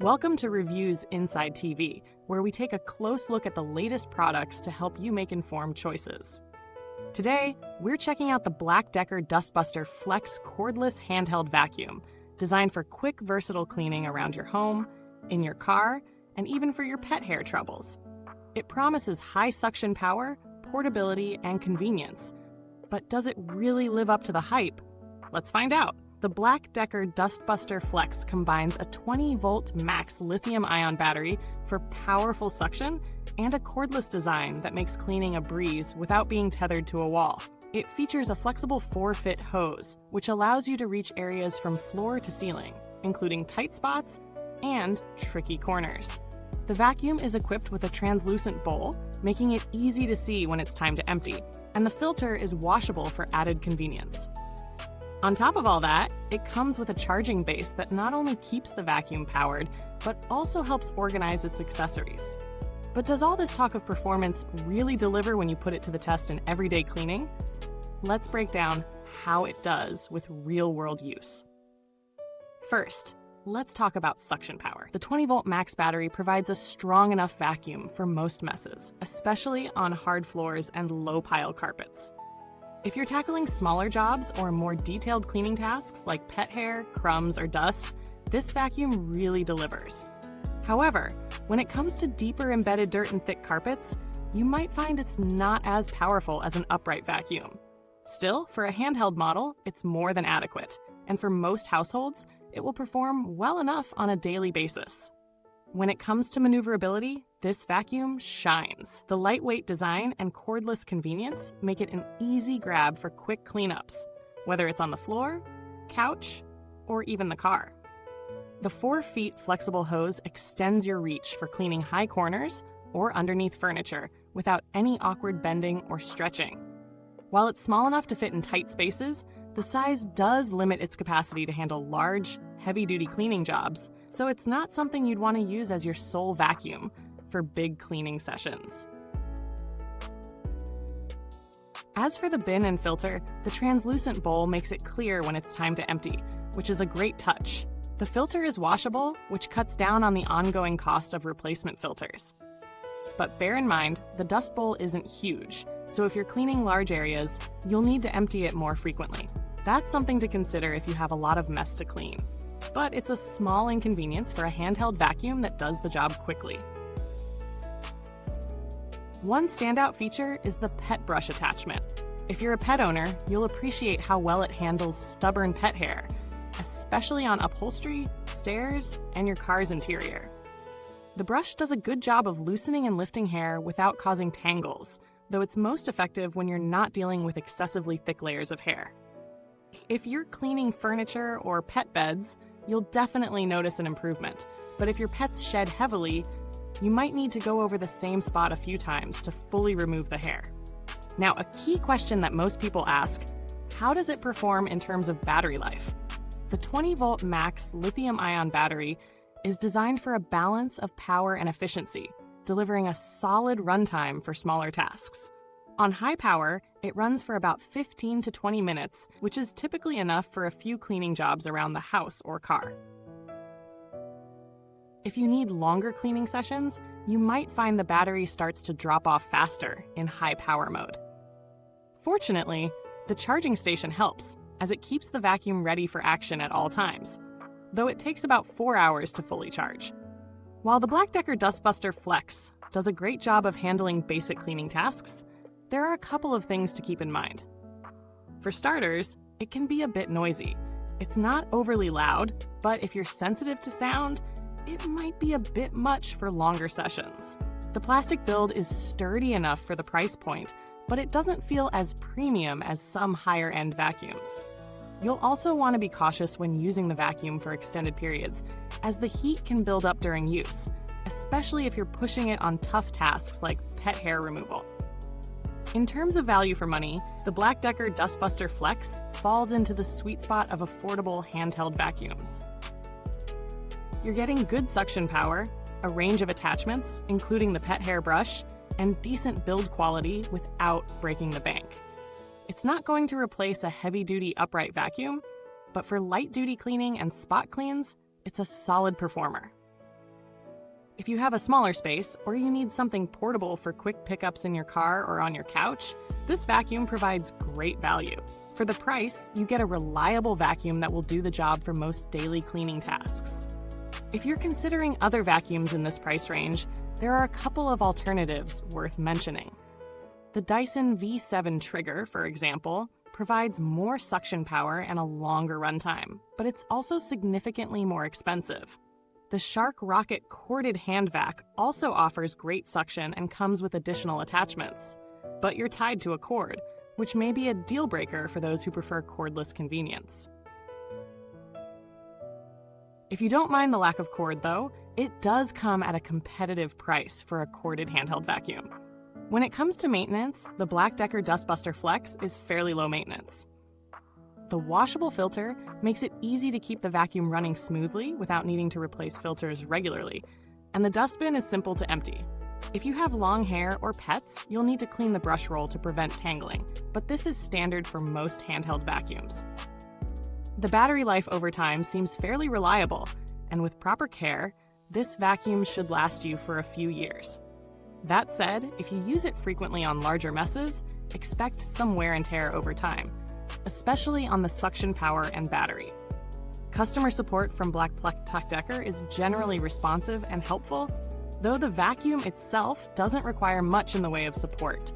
Welcome to Reviews Inside TV, where we take a close look at the latest products to help you make informed choices. Today, we're checking out the BLACK+DECKER dustbuster FLEX Cordless Handheld Vacuum, designed for quick, versatile cleaning around your home, in your car, and even for your pet hair troubles. It promises high suction power, portability, and convenience. But does it really live up to the hype? Let's find out. The BLACK+DECKER dustbuster FLEX combines a 20-volt max lithium-ion battery for powerful suction and a cordless design that makes cleaning a breeze without being tethered to a wall. It features a flexible 4-fit hose, which allows you to reach areas from floor to ceiling, including tight spots and tricky corners. The vacuum is equipped with a translucent bowl, making it easy to see when it's time to empty, and the filter is washable for added convenience. On top of all that, it comes with a charging base that not only keeps the vacuum powered, but also helps organize its accessories. But does all this talk of performance really deliver when you put it to the test in everyday cleaning? Let's break down how it does with real-world use. First, let's talk about suction power. The 20-volt max battery provides a strong enough vacuum for most messes, especially on hard floors and low-pile carpets. If you're tackling smaller jobs or more detailed cleaning tasks like pet hair, crumbs, or dust, this vacuum really delivers. However, when it comes to deeper embedded dirt and thick carpets, you might find it's not as powerful as an upright vacuum. Still, for a handheld model, it's more than adequate, and for most households, it will perform well enough on a daily basis. When it comes to maneuverability, this vacuum shines. The lightweight design and cordless convenience make it an easy grab for quick cleanups, whether it's on the floor, couch, or even the car. The 4-feet flexible hose extends your reach for cleaning high corners or underneath furniture without any awkward bending or stretching. While it's small enough to fit in tight spaces, the size does limit its capacity to handle large, heavy-duty cleaning jobs, so it's not something you'd want to use as your sole vacuum for big cleaning sessions. As for the bin and filter, the translucent bowl makes it clear when it's time to empty, which is a great touch. The filter is washable, which cuts down on the ongoing cost of replacement filters. But bear in mind, the dust bowl isn't huge, so if you're cleaning large areas, you'll need to empty it more frequently. That's something to consider if you have a lot of mess to clean. But it's a small inconvenience for a handheld vacuum that does the job quickly. One standout feature is the pet brush attachment. If you're a pet owner, you'll appreciate how well it handles stubborn pet hair, especially on upholstery, stairs, and your car's interior. The brush does a good job of loosening and lifting hair without causing tangles, though it's most effective when you're not dealing with excessively thick layers of hair. If you're cleaning furniture or pet beds, you'll definitely notice an improvement, but if your pets shed heavily, you might need to go over the same spot a few times to fully remove the hair. Now, a key question that most people ask, how does it perform in terms of battery life? The 20-volt max lithium-ion battery is designed for a balance of power and efficiency, delivering a solid runtime for smaller tasks. On high power, it runs for about 15 to 20 minutes, which is typically enough for a few cleaning jobs around the house or car. If you need longer cleaning sessions, you might find the battery starts to drop off faster in high power mode. Fortunately, the charging station helps, as it keeps the vacuum ready for action at all times, though it takes about 4 hours to fully charge. While the BLACK+DECKER dustbuster FLEX does a great job of handling basic cleaning tasks, there are a couple of things to keep in mind. For starters, it can be a bit noisy. It's not overly loud, but if you're sensitive to sound, it might be a bit much for longer sessions. The plastic build is sturdy enough for the price point, but it doesn't feel as premium as some higher-end vacuums. You'll also want to be cautious when using the vacuum for extended periods, as the heat can build up during use, especially if you're pushing it on tough tasks like pet hair removal. In terms of value for money, the BLACK+DECKER dustbuster FLEX falls into the sweet spot of affordable handheld vacuums. You're getting good suction power, a range of attachments, including the pet hair brush, and decent build quality without breaking the bank. It's not going to replace a heavy-duty upright vacuum, but for light-duty cleaning and spot cleans, it's a solid performer. If you have a smaller space or you need something portable for quick pickups in your car or on your couch, this vacuum provides great value. For the price, you get a reliable vacuum that will do the job for most daily cleaning tasks. If you're considering other vacuums in this price range, there are a couple of alternatives worth mentioning. The Dyson V7 Trigger, for example, provides more suction power and a longer runtime, but it's also significantly more expensive. The Shark Rocket Corded Hand Vac also offers great suction and comes with additional attachments, but you're tied to a cord, which may be a deal breaker for those who prefer cordless convenience. If you don't mind the lack of cord, though, it does come at a competitive price for a corded handheld vacuum. When it comes to maintenance, the BLACK+DECKER dustbuster FLEX is fairly low maintenance. The washable filter makes it easy to keep the vacuum running smoothly without needing to replace filters regularly, and the dustbin is simple to empty. If you have long hair or pets, you'll need to clean the brush roll to prevent tangling, but this is standard for most handheld vacuums. The battery life over time seems fairly reliable, and with proper care, this vacuum should last you for a few years. That said, if you use it frequently on larger messes, expect some wear and tear over time, especially on the suction power and battery. Customer support from BLACK+DECKER is generally responsive and helpful, though the vacuum itself doesn't require much in the way of support.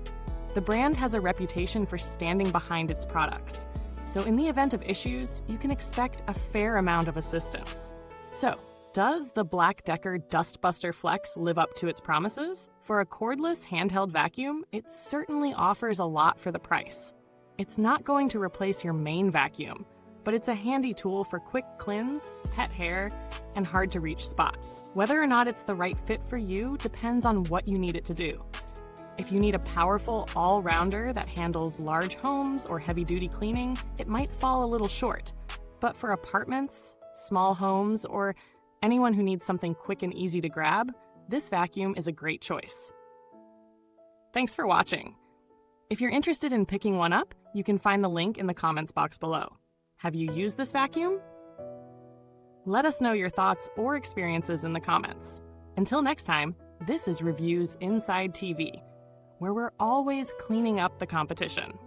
The brand has a reputation for standing behind its products, so in the event of issues, you can expect a fair amount of assistance. So, does the BLACK+DECKER dustbuster FLEX live up to its promises? For a cordless handheld vacuum, it certainly offers a lot for the price. It's not going to replace your main vacuum, but it's a handy tool for quick cleans, pet hair, and hard-to-reach spots. Whether or not it's the right fit for you depends on what you need it to do. If you need a powerful all-rounder that handles large homes or heavy-duty cleaning, it might fall a little short. But for apartments, small homes, or anyone who needs something quick and easy to grab, this vacuum is a great choice. Thanks for watching. If you're interested in picking one up, you can find the link in the comments box below. Have you used this vacuum? Let us know your thoughts or experiences in the comments. Until next time, this is Reviewsinside TV, where we're always cleaning up the competition.